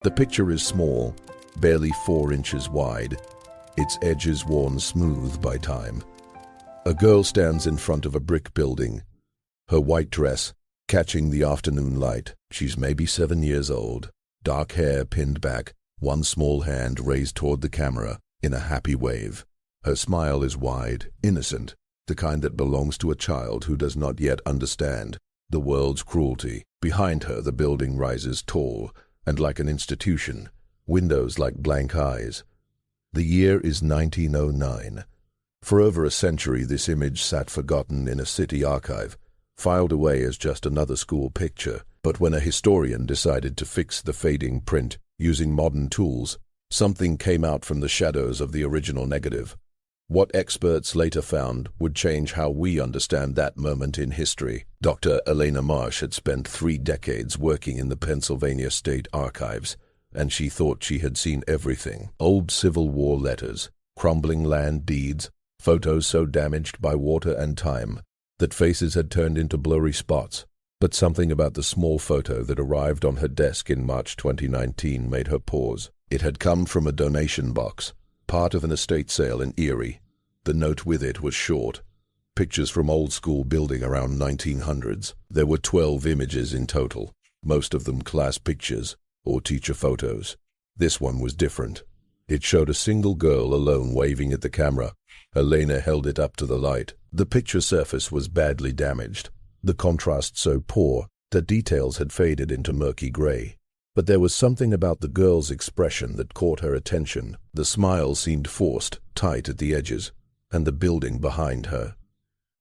The picture is small, barely 4 inches wide, its edges worn smooth by time. A girl stands in front of a brick building, her white dress catching the afternoon light. She's maybe 7 years old, dark hair pinned back, one small hand raised toward the camera in a happy wave. Her smile is wide, innocent, the kind that belongs to a child who does not yet understand the world's cruelty. Behind her, the building rises tall and like an institution, windows like blank eyes. The year is 1909. For over a century, this image sat forgotten in a city archive, filed away as just another school picture. But when a historian decided to fix the fading print using modern tools, something came out from the shadows of the original negative. What experts later found would change how we understand that moment in history. Dr. Elena Marsh had spent 3 decades working in the Pennsylvania State Archives, and she thought she had seen everything. Old Civil War letters, crumbling land deeds, photos so damaged by water and time that faces had turned into blurry spots. But something about the small photo that arrived on her desk in March 2019 made her pause. It had come from a donation box, part of an estate sale in Erie. The note with it was short. Pictures from old school building around 1900s. There were 12 images in total, most of them class pictures or teacher photos. This one was different. It showed a single girl alone waving at the camera. Elena held it up to the light. The picture surface was badly damaged, the contrast so poor that details had faded into murky gray. But there was something about the girl's expression that caught her attention. The smile seemed forced, tight at the edges, and the building behind her.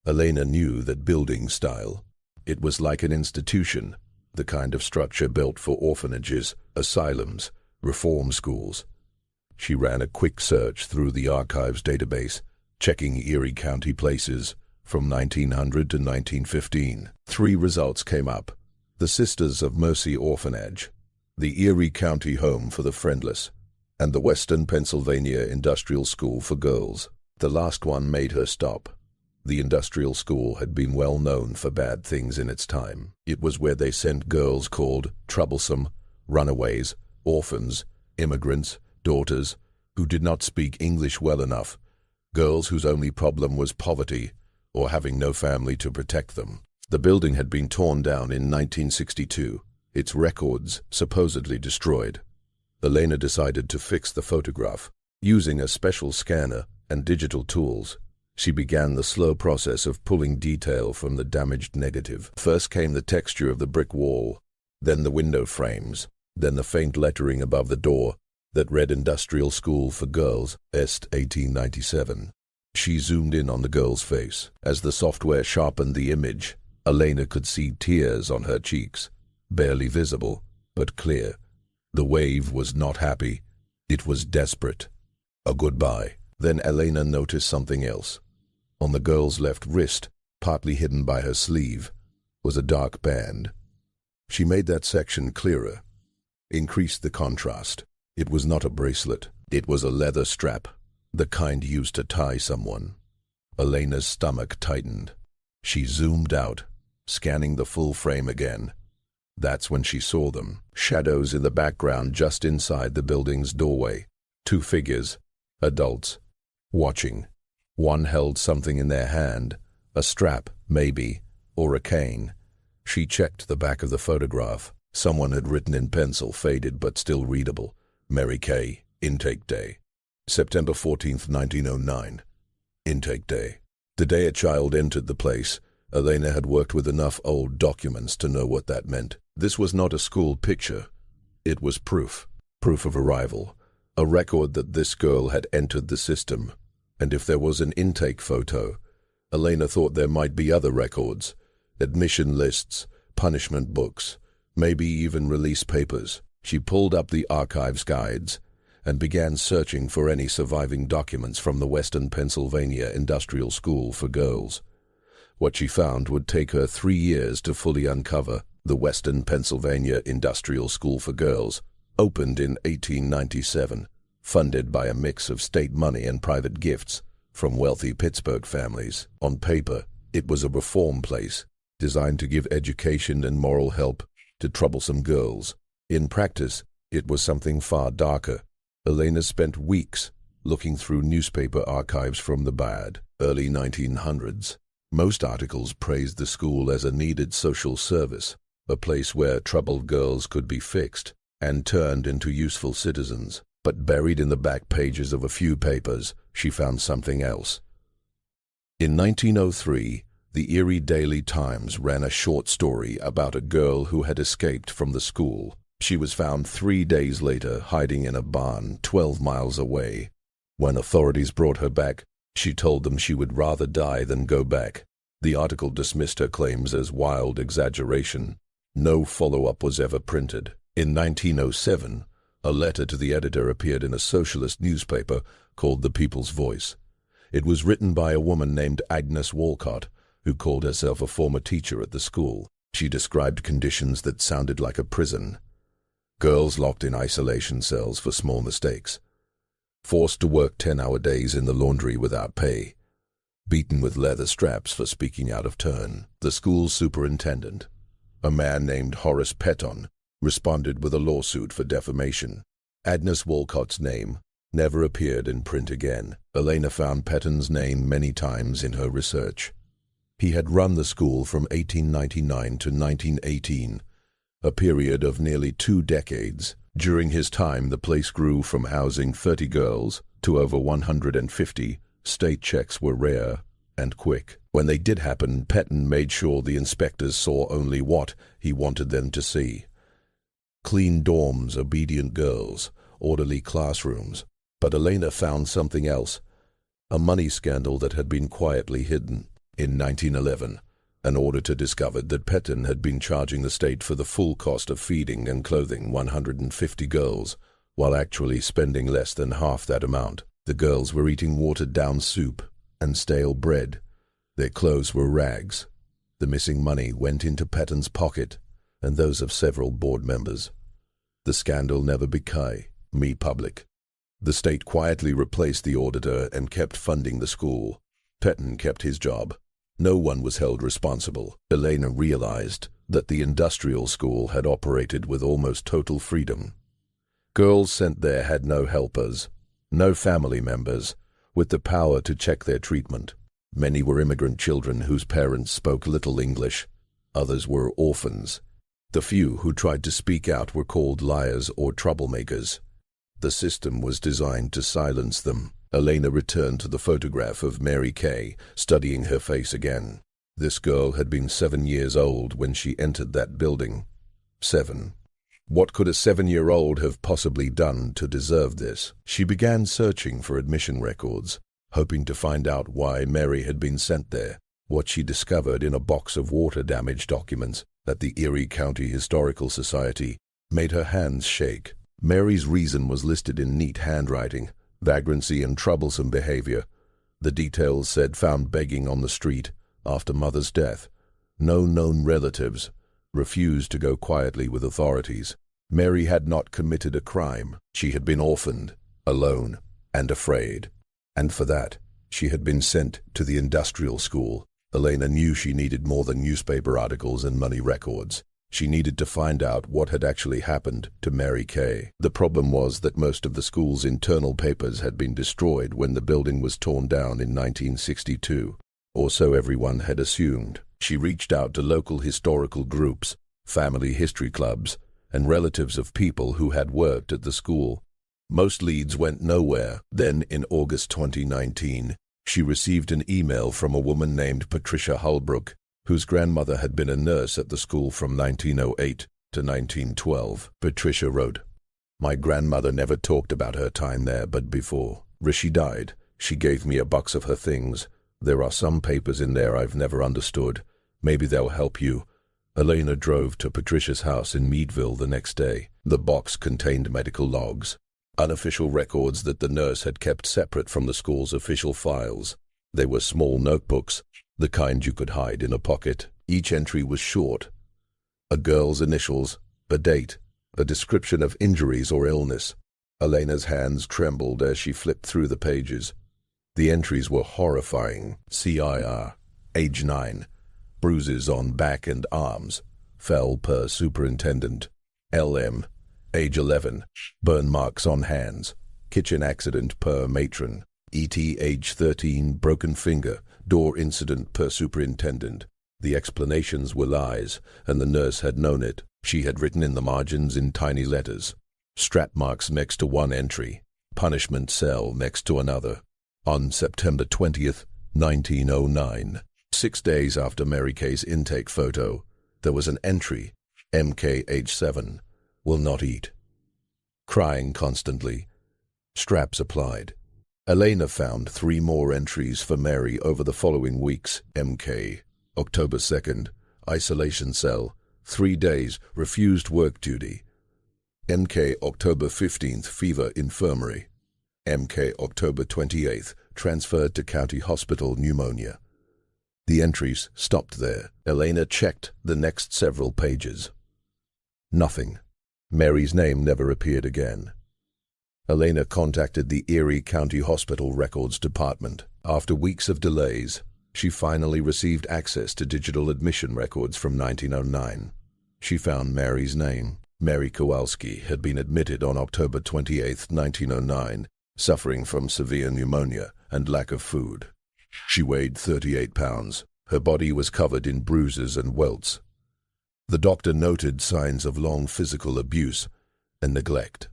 Elena knew that building style. It was like an institution, the kind of structure built for orphanages, asylums, reform schools. She ran a quick search through the archives database, checking Erie County places from 1900 to 1915. 3 results came up: the Sisters of Mercy Orphanage, the Erie County Home for the Friendless, and the Western Pennsylvania Industrial School for Girls. The last one made her stop. The industrial school had been well known for bad things in its time. It was where they sent girls called troublesome, runaways, orphans, immigrants, daughters, who did not speak English well enough, girls whose only problem was poverty or having no family to protect them. The building had been torn down in 1962, its records supposedly destroyed. Elena decided to fix the photograph. Using a special scanner and digital tools, she began the slow process of pulling detail from the damaged negative. First came the texture of the brick wall, then the window frames, then the faint lettering above the door that read Industrial School for Girls, Est 1897. She zoomed in on the girl's face. As the software sharpened the image, Elena could see tears on her cheeks, barely visible, but clear. The wave was not happy. It was desperate. A goodbye. Then Elena noticed something else. On the girl's left wrist, partly hidden by her sleeve, was a dark band. She made that section clearer, increased the contrast. It was not a bracelet. It was a leather strap, the kind used to tie someone. Elena's stomach tightened. She zoomed out, scanning the full frame again. That's when she saw them. Shadows in the background just inside the building's doorway. 2 figures, adults, watching. One held something in their hand, a strap, maybe, or a cane. She checked the back of the photograph. Someone had written in pencil, faded but still readable, Mary Kay, Intake Day. September 14th, 1909. Intake Day. The day a child entered the place, Elena had worked with enough old documents to know what that meant. This was not a school picture. It was proof of arrival, a record that this girl had entered the system. And if there was an intake photo, Elena thought there might be other records, admission lists, punishment books, maybe even release papers. She pulled up the archives guides and began searching for any surviving documents from the Western Pennsylvania Industrial School for Girls. What she found would take her 3 years to fully uncover. The Western Pennsylvania Industrial School for Girls opened in 1897, funded by a mix of state money and private gifts from wealthy Pittsburgh families. On paper, it was a reform place, designed to give education and moral help to troublesome girls. In practice, It was something far darker. Elena spent weeks looking through newspaper archives from the early 1900s. Most articles praised the school as a needed social service, a place where troubled girls could be fixed and turned into useful citizens. But buried in the back pages of a few papers, she found something else. In 1903, the Erie Daily Times ran a short story about a girl who had escaped from the school. She was found 3 days later hiding in a barn 12 miles away. When authorities brought her back, she told them she would rather die than go back. The article dismissed her claims as wild exaggeration. No follow-up was ever printed. In 1907, a letter to the editor appeared in a socialist newspaper called The People's Voice. It was written by a woman named Agnes Walcott, who called herself a former teacher at the school. She described conditions that sounded like a prison. Girls locked in isolation cells for small mistakes, forced to work 10-hour days in the laundry without pay, beaten with leather straps for speaking out of turn. The school's superintendent, a man named Horace Petton, responded with a lawsuit for defamation. Agnes Walcott's name never appeared in print again. Elena found Petton's name many times in her research. He had run the school from 1899 to 1918, a period of nearly 2 decades. During his time, the place grew from housing 30 girls to over 150. State checks were rare and quick. When they did happen, Petton made sure the inspectors saw only what he wanted them to see. Clean dorms, obedient girls, orderly classrooms. But Elena found something else, a money scandal that had been quietly hidden. In 1911, an auditor discovered that Petton had been charging the state for the full cost of feeding and clothing 150 girls, while actually spending less than half that amount. The girls were eating watered-down soup and stale bread. Their clothes were rags. The missing money went into Petton's pocket and those of several board members. The scandal never became public. The state quietly replaced the auditor and kept funding the school. Petton kept his job. No one was held responsible. Elena realized that the industrial school had operated with almost total freedom. Girls sent there had no helpers, no family members, with the power to check their treatment. Many were immigrant children whose parents spoke little English. Others were orphans. The few who tried to speak out were called liars or troublemakers. The system was designed to silence them. Elena returned to the photograph of Mary Kay, studying her face again. This girl had been 7 years old when she entered that building. 7. What could a 7-year-old have possibly done to deserve this? She began searching for admission records, hoping to find out why Mary had been sent there. What she discovered in a box of water damage documents at the Erie County Historical Society made her hands shake. Mary's reason was listed in neat handwriting: vagrancy and troublesome behavior. The details said found begging on the street after mother's death. No known relatives. Refused to go quietly with authorities. Mary had not committed a crime. She had been orphaned, alone, and afraid. And for that, she had been sent to the industrial school. Elena knew she needed more than newspaper articles and money records. She needed to find out what had actually happened to Mary Kay. The problem was that most of the school's internal papers had been destroyed when the building was torn down in 1962, or so everyone had assumed. She reached out to local historical groups, family history clubs, and relatives of people who had worked at the school. Most leads went nowhere. Then, in August 2019, she received an email from a woman named Patricia Holbrook, whose grandmother had been a nurse at the school from 1908 to 1912. Patricia wrote, "My grandmother never talked about her time there, but before she died, she gave me a box of her things. There are some papers in there I've never understood. Maybe they'll help you." Elena drove to Patricia's house in Meadville the next day. The box contained medical logs, unofficial records that the nurse had kept separate from the school's official files. They were small notebooks, the kind you could hide in a pocket. Each entry was short: a girl's initials, a date, a description of injuries or illness. Elena's hands trembled as she flipped through the pages. The entries were horrifying. CIR, age 9, bruises on back and arms, fell per superintendent. LM, Age 11. Burn marks on hands. Kitchen accident per matron. E.T. age 13. Broken finger. Door incident per superintendent. The explanations were lies, and the nurse had known it. She had written in the margins in tiny letters. Strap marks next to one entry. Punishment cell next to another. On September 20th, 1909, 6 days after Mary Kay's intake photo, there was an entry. MK age 7. Will not eat. Crying constantly. Straps applied. Elena found 3 more entries for Mary over the following weeks. MK, October 2nd, isolation cell, 3 days, refused work duty. MK, October 15th, fever, infirmary. MK, October 28th, transferred to county hospital, pneumonia. The entries stopped there. Elena checked the next several pages. Nothing. Mary's name never appeared again. Elena contacted the Erie County Hospital Records Department. After weeks of delays, she finally received access to digital admission records from 1909. She found Mary's name. Mary Kowalski had been admitted on October 28, 1909, suffering from severe pneumonia and lack of food. She weighed 38 pounds. Her body was covered in bruises and welts. The doctor noted signs of long physical abuse and neglect.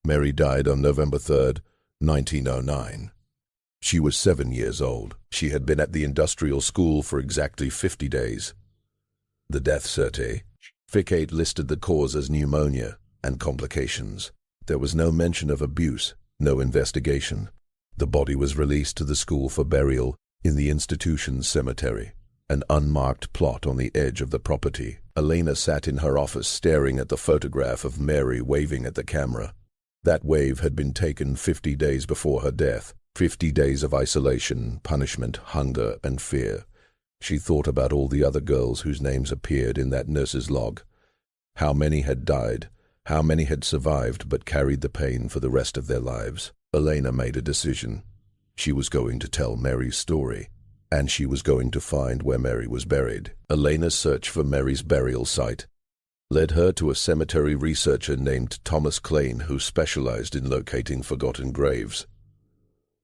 Mary died on November 3, 1909. She was 7 years old. She had been at the industrial school for exactly 50 days. The death certificate listed the cause as pneumonia and complications. There was no mention of abuse, no investigation. The body was released to the school for burial in the institution's cemetery, an unmarked plot on the edge of the property. Elena sat in her office staring at the photograph of Mary waving at the camera. That wave had been taken 50 days before her death. 50 days of isolation, punishment, hunger, and fear. She thought about all the other girls whose names appeared in that nurse's log. How many had died? How many had survived but carried the pain for the rest of their lives? Elena made a decision. She was going to tell Mary's story, and she was going to find where Mary was buried. Elena's search for Mary's burial site led her to a cemetery researcher named Thomas Klein, who specialized in locating forgotten graves.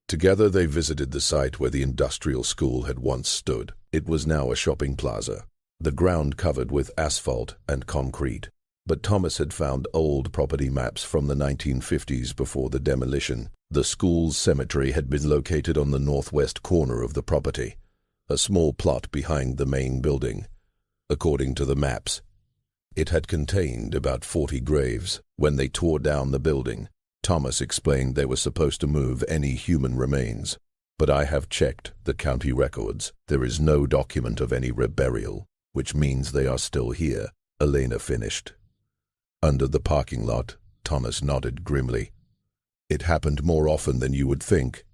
Together they visited the site where the industrial school had once stood. It was now a shopping plaza, the ground covered with asphalt and concrete. But Thomas had found old property maps from the 1950s before the demolition. The school's cemetery had been located on the northwest corner of the property, a small plot behind the main building. According to the maps, it had contained about 40 graves. When they tore down the building, Thomas explained they were supposed to move any human remains. But I have checked the county records. There is no document of any burial, which means they are still here, Elena finished. Under the parking lot, Thomas nodded grimly. It happened more often than you would think.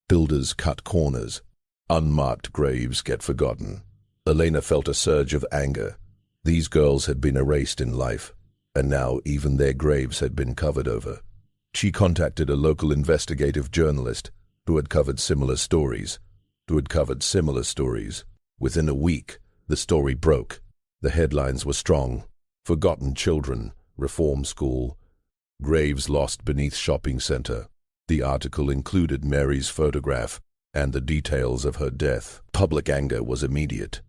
Builders cut corners. Unmarked graves get forgotten. Elena felt a surge of anger. These girls had been erased in life, and now even their graves had been covered over. She contacted a local investigative journalist who had covered similar stories. Within a week, the story broke. The headlines were strong. Forgotten children, reform school, graves lost beneath shopping center. The article included Mary's photograph and the details of her death. Public anger was immediate.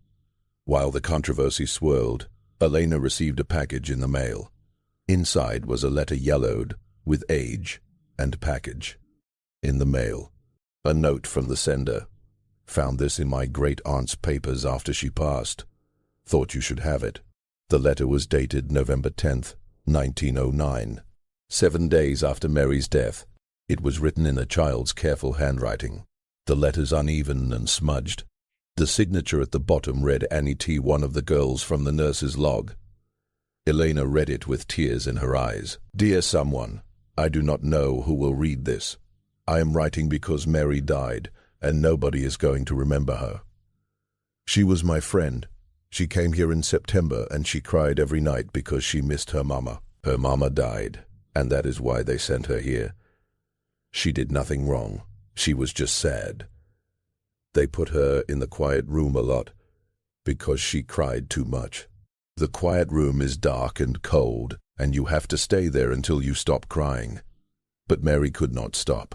While the controversy swirled, Elena received a package in the mail. Inside was a letter yellowed with age and package. In the mail, a note from the sender. Found this in my great-aunt's papers after she passed. Thought you should have it. The letter was dated November 10th, 1909. 7 days after Mary's death. It was written in a child's careful handwriting. The letters uneven and smudged. The signature at the bottom read Annie T., one of the girls from the nurse's log. Elena read it with tears in her eyes. Dear someone, I do not know who will read this. I am writing because Mary died, and nobody is going to remember her. She was my friend. She came here in September, and she cried every night because she missed her mama. Her mama died, and that is why they sent her here. She did nothing wrong. She was just sad. They put her in the quiet room a lot because she cried too much. The quiet room is dark and cold. and you have to stay there until you stop crying. But Mary could not stop.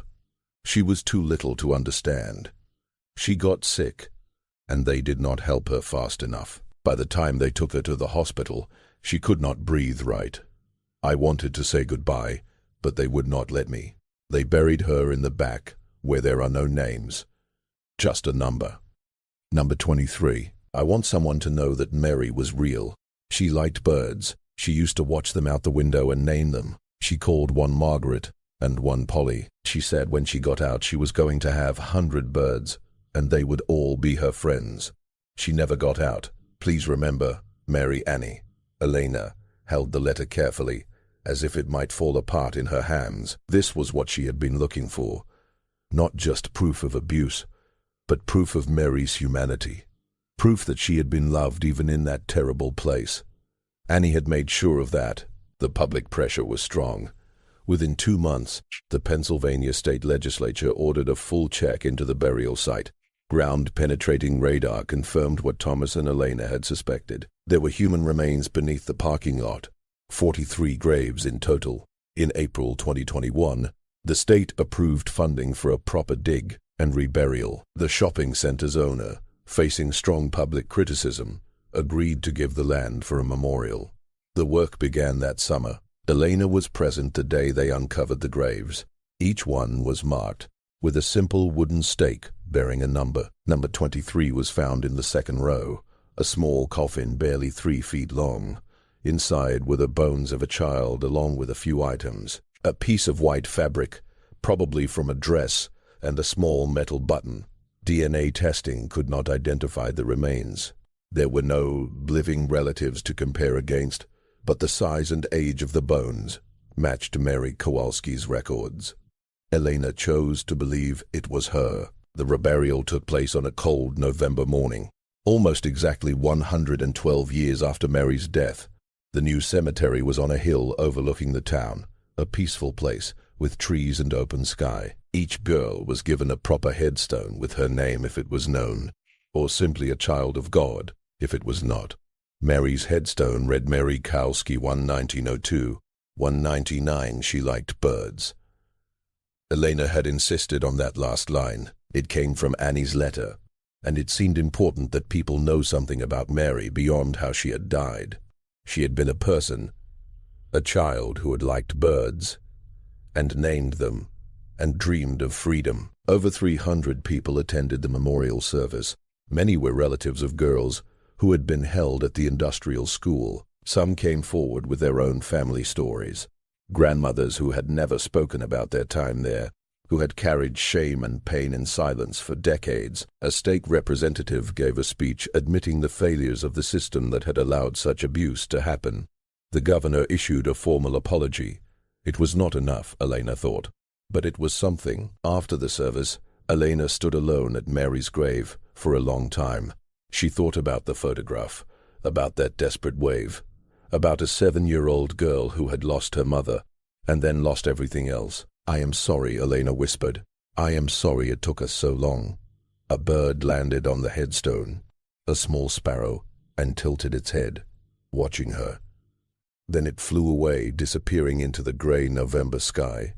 She was too little to understand. She got sick, and they did not help her fast enough. By the time they took her to the hospital, she could not breathe right. I wanted to say goodbye, but they would not let me. They buried her in the back, where there are no names, just a number. Number 23. I want someone to know that Mary was real. She liked birds. She used to watch them out the window and name them. She called one Margaret and one Polly. She said when she got out she was going to have 100 birds, and they would all be her friends. She never got out. Please remember, Mary Annie. Elena held the letter carefully, as if it might fall apart in her hands. This was what she had been looking for. Not just proof of abuse, but proof of Mary's humanity. Proof that she had been loved even in that terrible place. Annie had made sure of that. The public pressure was strong. Within 2 months, the Pennsylvania state legislature ordered a full check into the burial site. Ground-penetrating radar confirmed what Thomas and Elena had suspected. There were human remains beneath the parking lot, 43 graves in total. In April 2021, the state approved funding for a proper dig and reburial. The shopping center's owner, facing strong public criticism, agreed to give the land for a memorial. The work began that summer. Elena was present the day they uncovered the graves. Each one was marked with a simple wooden stake bearing a number. Number 23 was found in the second row, a small coffin barely 3 feet long. Inside were the bones of a child along with a few items. A piece of white fabric, probably from a dress, and a small metal button. DNA testing could not identify the remains. There were no living relatives to compare against, but the size and age of the bones matched Mary Kowalski's records. Elena chose to believe it was her. The reburial took place on a cold November morning, almost exactly 112 years after Mary's death. The new cemetery was on a hill overlooking the town, a peaceful place with trees and open sky. Each girl was given a proper headstone with her name if it was known, or simply a child of God if it was not. Mary's headstone read Mary Kowalski 1902, 199 she liked birds. Elena had insisted on that last line. It came from Annie's letter, and it seemed important that people know something about Mary beyond how she had died. She had been a person, a child who had liked birds, and named them, and dreamed of freedom. Over 300 people attended the memorial service. Many were relatives of girls who had been held at the industrial school. Some came forward with their own family stories. Grandmothers who had never spoken about their time there, who had carried shame and pain in silence for decades. A state representative gave a speech admitting the failures of the system that had allowed such abuse to happen. The governor issued a formal apology. It was not enough, Elena thought, but it was something. After the service, Elena stood alone at Mary's grave for a long time. She thought about the photograph, about that desperate wave, about a 7-year-old girl who had lost her mother and then lost everything else. "I am sorry," Elena whispered. "I am sorry it took us so long." A bird landed on the headstone, a small sparrow, and tilted its head, watching her. Then it flew away, disappearing into the gray November sky.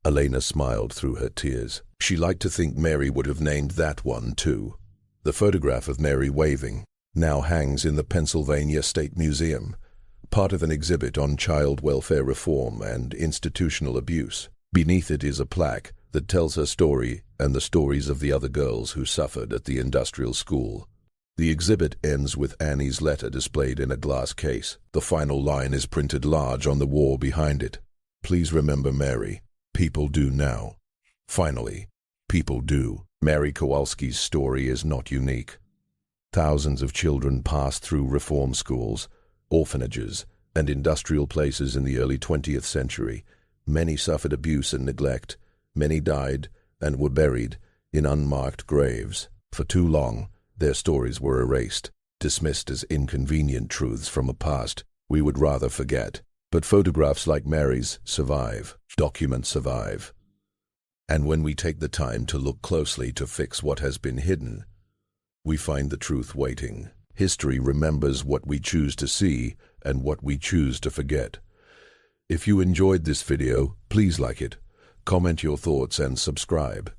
Elena smiled through her tears. She liked to think Mary would have named that one too. The photograph of Mary waving now hangs in the Pennsylvania State Museum, part of an exhibit on child welfare reform and institutional abuse. Beneath it is a plaque that tells her story and the stories of the other girls who suffered at the industrial school. The exhibit ends with Annie's letter displayed in a glass case. The final line is printed large on the wall behind it. "Please remember Mary. People do now." Finally, people do. Mary Kowalski's story is not unique. Thousands of children passed through reform schools, orphanages, and industrial places in the early 20th century. Many suffered abuse and neglect. Many died and were buried in unmarked graves. For too long, their stories were erased, dismissed as inconvenient truths from a past we would rather forget. But photographs like Mary's survive. Documents survive. And when we take the time to look closely to fix what has been hidden, we find the truth waiting. History remembers what we choose to see and what we choose to forget. If you enjoyed this video, please like it, comment your thoughts and subscribe.